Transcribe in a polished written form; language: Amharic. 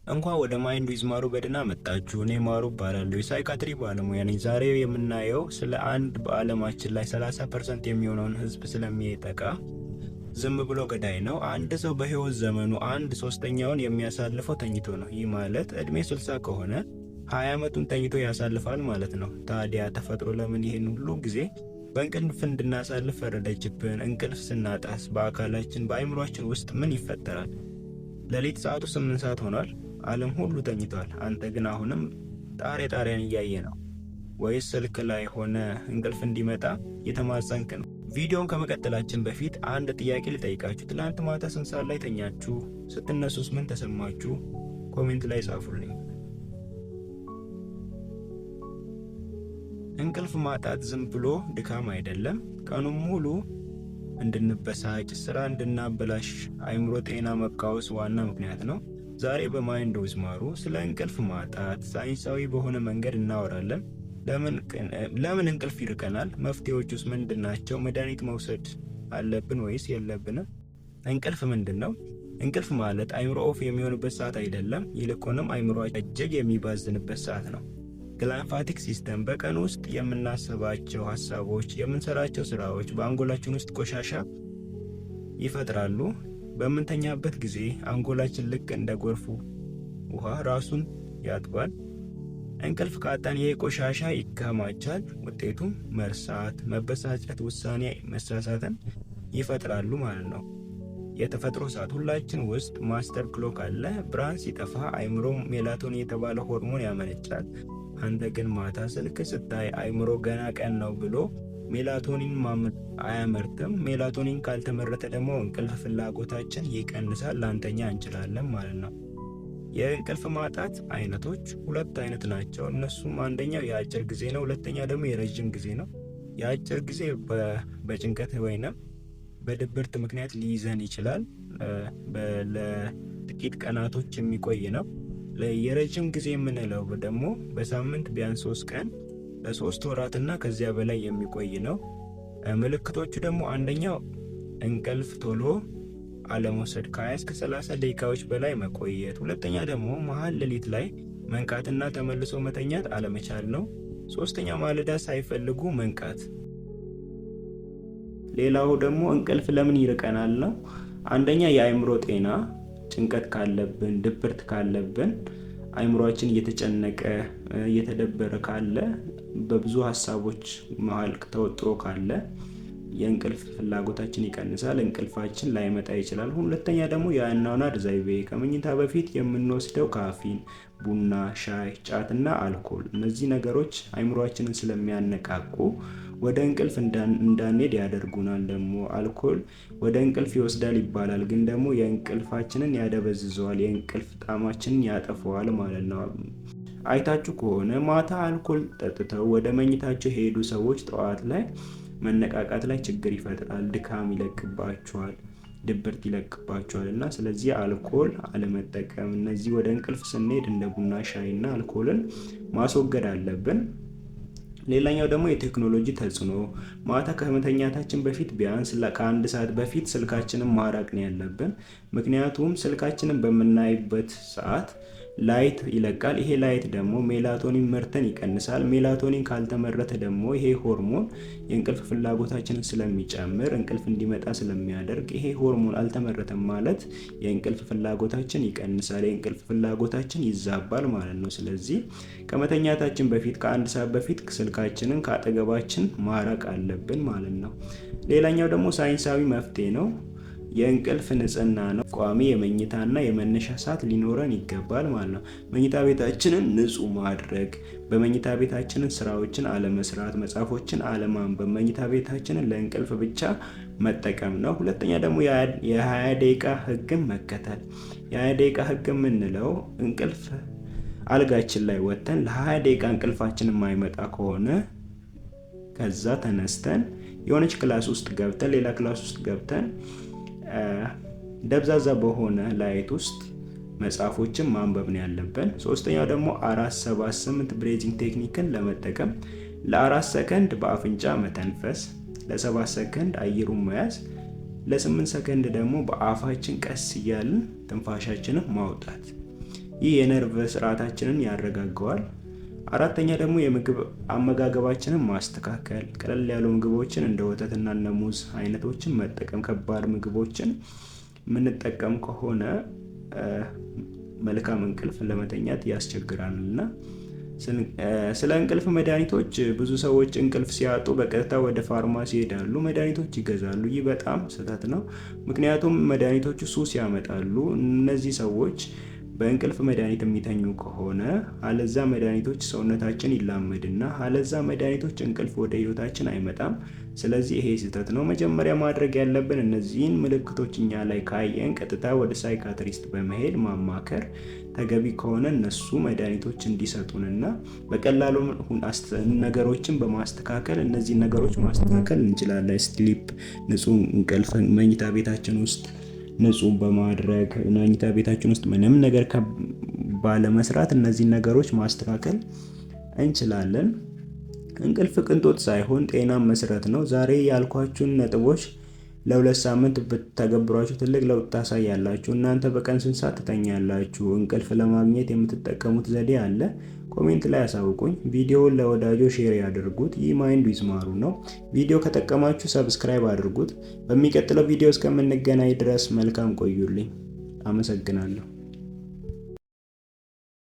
እንኳን ወደ ማይንድ ዊዝ ማሩ በደህና መጣችሁ። እኔ ማሩ እባላለሁ፣ የሳይካትሪ ባለሙያ ነኝ። ዛሬ የምናየው ስለ አንድ በዓለማችን ላይ 30% የሚሆነውን ህዝብ ስለሚጠቃ ዝም ብሎ ገዳይ ነው። አንድ ሰው በህይወት ዘመኑ 1/3ኛውን የሚያሳልፈው ተኝቶ ነው። ይህ ማለት እድሜ 60 ከሆነ 20 ዓመቱን ተኝቶ ያሳልፋል ማለት ነው። ታዲያ ተፈጥሮ ለምን ይህን ሁሉ ጊዜ በእንቅልፍ እንድናሳልፍ ፈረደችብን? እንቅልፍ ስናጣስ በአካላችን በአይምሯችን ውስጥ ምን ይፈጠራል? ሌሊት ሰዓቱ 8 ሰዓት ሆኗል። ዓለም ሁሉ ተኝቷል። አንተ ግን አሁንም ጣሪያን እያየ ነው ወይስ ስልክ ላይ ሆነ እንቅልፍ እንዲመጣ የተማጸንክ ነው? ቪዲዮውን ከመቀጠላችን በፊት አንድ ጥያቄ ልጠይቃችሁ። ትናንት ማታ ስንት ሰዓት ላይ ተኛችሁ? ስትነሱስ ምን ተሰማችሁ? ኮሜንት ላይ ጻፉልኝ። እንቅልፍ ማጣት ዝም ብሎ ድካም አይደለም። ቀኑን ሙሉ እንድንበሳጭ፣ ስራ እንድናበላሽ፣ አይምሮ ጤና መቃወስ ዋና ምክንያት ነው። ዛሬ በማይንድ ዊዝ ማሩ ስለ እንቅልፍ ማጣት ሳይንሳዊ በሆነ መንገድ እናወራለን። ለምን እንቅልፍ ይርቀናል? መፍትሄዎቹስ ምንድናቸው? መድኃኒት መውሰድ አለብን ወይስ የለብንም? እንቅልፍ ምንድን ነው? እንቅልፍ ማለት አይምሮ ኦፍ የሚሆንበት ሰዓት አይደለም። ይልቁንም አይምሮ እጅግ የሚባዝንበት ሰዓት ነው። ግላይምፋቲክ ሲስተም በቀን ውስጥ የምናስባቸው ሀሳቦች፣ የምንሰራቸው ስራዎች በአንጎላችን ውስጥ ቆሻሻ ይፈጥራሉ። በምንተኛበት ጊዜ አንጎላችን ልክ እንደ ጎርፉ ውሃ ራሱን ያጥባል። እንቅልፍ ካጣን ይሄ ቆሻሻ ይከማቻል። ውጤቱም መርሳት፣ መበሳጨት፣ ውሳኔ መሳሳትን ይፈጥራሉ ማለት ነው። የተፈጥሮ ሰዓት ሁላችን ውስጥ ማስተር ክሎክ አለ። ብርሃን ሲጠፋ አይምሮ ሜላቶኒን የተባለ ሆርሞን ያመነጫል። አንተ ግን ማታ ስልክ ስታይ አይምሮ ገና ቀን ነው ብሎ ሜላቶኒን አያመርትም። ሜላቶኒን ካልተመረተ ደግሞ እንቅልፍ ፍላጎታችን ይቀንሳል፣ ላንተኛ እንችላለን ማለት ነው። የእንቅልፍ ማጣት አይነቶች ሁለት አይነት ናቸው። እነሱም አንደኛው የአጭር ጊዜ ነው፣ ሁለተኛ ደግሞ የረጅም ጊዜ ነው። የአጭር ጊዜ በጭንቀት ወይንም በድብርት ምክንያት ሊይዘን ይችላል፣ ለጥቂት ቀናቶች የሚቆይ ነው። የረጅም ጊዜ የምንለው ደግሞ በሳምንት ቢያንስ 3 ቀን ለ3 ወራትና ከዚያ በላይ የሚቆይ ነው። ምልክቶቹ ደግሞ አንደኛው እንቅልፍ ቶሎ አለመውሰድ፣ ከ20 እስከ 30 ደቂቃዎች በላይ መቆየት። ሁለተኛ ደግሞ መሀል ሌሊት ላይ መንቃትና ተመልሶ መተኛት አለመቻል ነው። ሶስተኛ ማለዳ ሳይፈልጉ መንቃት። ሌላው ደግሞ እንቅልፍ ለምን ይርቀናል ነው። አንደኛ የአይምሮ ጤና፣ ጭንቀት ካለብን፣ ድብርት ካለብን፣ አይምሮአችን እየተጨነቀ እየተደበረ ካለ፣ በብዙ ሀሳቦች መሃል ተወጥሮ ካለ የእንቅልፍ ፍላጎታችን ይቀንሳል፣ እንቅልፋችን ላይመጣ ይችላል። ሁለተኛ ደግሞ የአኗኗር ዘይቤ፣ ከመኝታ በፊት የምንወስደው ካፊን፣ ቡና፣ ሻይ፣ ጫትና አልኮል፣ እነዚህ ነገሮች አይምሮአችንን ስለሚያነቃቁ ወደ እንቅልፍ እንዳንሄድ ያደርጉናል። ደግሞ አልኮል ወደ እንቅልፍ ይወስዳል ይባላል፣ ግን ደግሞ የእንቅልፋችንን ያደበዝዘዋል፣ የእንቅልፍ ጣዕማችንን ያጠፈዋል ማለት ነው። አይታችሁ ከሆነ ማታ አልኮል ጠጥተው ወደ መኝታቸው የሄዱ ሰዎች ጠዋት ላይ መነቃቃት ላይ ችግር ይፈጥራል፣ ድካም ይለቅባቸዋል፣ ድብርት ይለቅባቸዋል። እና ስለዚህ አልኮል አለመጠቀም፣ እነዚህ ወደ እንቅልፍ ስንሄድ እንደ ቡና፣ ሻይና አልኮልን ማስወገድ አለብን። ሌላኛው ደግሞ የቴክኖሎጂ ተጽዕኖ፣ ማታ ከመተኛታችን በፊት ቢያንስ ከ1 ሰዓት በፊት ስልካችንን ማራቅ ነው ያለብን። ምክንያቱም ስልካችንን በምናይበት ሰዓት ላይት ይለቃል። ይሄ ላይት ደግሞ ሜላቶኒን ምርትን ይቀንሳል። ሜላቶኒን ካልተመረተ ደግሞ ይሄ ሆርሞን የእንቅልፍ ፍላጎታችንን ስለሚጨምር እንቅልፍ እንዲመጣ ስለሚያደርግ፣ ይሄ ሆርሞን አልተመረተም ማለት የእንቅልፍ ፍላጎታችን ይቀንሳል፣ የእንቅልፍ ፍላጎታችን ይዛባል ማለት ነው። ስለዚህ ከመተኛታችን በፊት ከ1 ሰዓት በፊት ስልካችንን ከአጠገባችን ማራቅ አለብን ማለት ነው። ሌላኛው ደግሞ ሳይንሳዊ መፍትሄ ነው። የእንቅልፍ ንጽህና ነው። ቋሚ የመኝታና የመነሻ ሰዓት ሊኖረን ይገባል ማለት ነው። መኝታ ቤታችንን ንጹህ ማድረግ፣ በመኝታ ቤታችንን ስራዎችን አለመስራት፣ መጽሐፎችን አለማንበብ፣ መኝታ ቤታችንን ለእንቅልፍ ብቻ መጠቀም ነው። ሁለተኛ ደግሞ የ20 ደቂቃ ህግን መከተል። የ20 ደቂቃ ህግ የምንለው እንቅልፍ አልጋችን ላይ ወጥተን ለ20 ደቂቃ እንቅልፋችን የማይመጣ ከሆነ ከዛ ተነስተን የሆነች ክላስ ውስጥ ገብተን ሌላ ክላስ ውስጥ ገብተን ደብዛዛ በሆነ ላይት ውስጥ መጽሐፎችን ማንበብ ነው ያለብን። ሶስተኛው ደግሞ 4-7-8 ብሬዚንግ ቴክኒክን ለመጠቀም ለ4 ሰከንድ በአፍንጫ መተንፈስ፣ ለ7 ሰከንድ አየሩን መያዝ፣ ለ8 ሰከንድ ደግሞ በአፋችን ቀስ እያልን ትንፋሻችንን ማውጣት። ይህ የነርቭ ስርዓታችንን ያረጋጋዋል። አራተኛ ደግሞ የምግብ አመጋገባችንን ማስተካከል፣ ቀለል ያሉ ምግቦችን እንደ ወተትና እነ ሙዝ አይነቶችን መጠቀም። ከባድ ምግቦችን የምንጠቀም ከሆነ መልካም እንቅልፍ ለመተኛት ያስቸግራልና። ስለ እንቅልፍ መድኃኒቶች ብዙ ሰዎች እንቅልፍ ሲያጡ በቀጥታ ወደ ፋርማሲ ይሄዳሉ፣ መድኃኒቶች ይገዛሉ። ይህ በጣም ስህተት ነው። ምክንያቱም መድኃኒቶቹ ሱስ ያመጣሉ። እነዚህ ሰዎች በእንቅልፍ መድኃኒት የሚተኙ ከሆነ አለዛ መድኃኒቶች ሰውነታችን ይላመድና አለዛ መድኃኒቶች እንቅልፍ ወደ ህይወታችን አይመጣም። ስለዚህ ይሄ ስህተት ነው። መጀመሪያ ማድረግ ያለብን እነዚህን ምልክቶች እኛ ላይ ካየን ቀጥታ ወደ ሳይካትሪስት በመሄድ ማማከር፣ ተገቢ ከሆነ እነሱ መድኃኒቶች እንዲሰጡንና በቀላሉ ነገሮችን በማስተካከል እነዚህን ነገሮች ማስተካከል እንችላለን። ስሊፕ፣ ንጹህ እንቅልፍ፣ መኝታ ቤታችን ውስጥ ንጹህ በማድረግ መኝታ ቤታችን ውስጥ ምንም ነገር ባለመስራት እነዚህን ነገሮች ማስተካከል እንችላለን። እንቅልፍ ቅንጦት ሳይሆን ጤናን መሰረት ነው። ዛሬ ያልኳችሁን ነጥቦች ለ2 ሳምንት ብትተገብሯቸው ትልቅ ለውጥ ታሳያላችሁ። እናንተ በቀን ስንት ሰዓት ትተኛላችሁ? እንቅልፍ ለማግኘት የምትጠቀሙት ዘዴ አለ? ኮሜንት ላይ አሳውቁኝ። ቪዲዮውን ለወዳጆ ሼር ያድርጉት። ይህ ማይንድ ዊዝ ማሩ ነው። ቪዲዮ ከጠቀማችሁ ሰብስክራይብ አድርጉት። በሚቀጥለው ቪዲዮ እስከምንገናኝ ድረስ መልካም ቆዩልኝ። አመሰግናለሁ።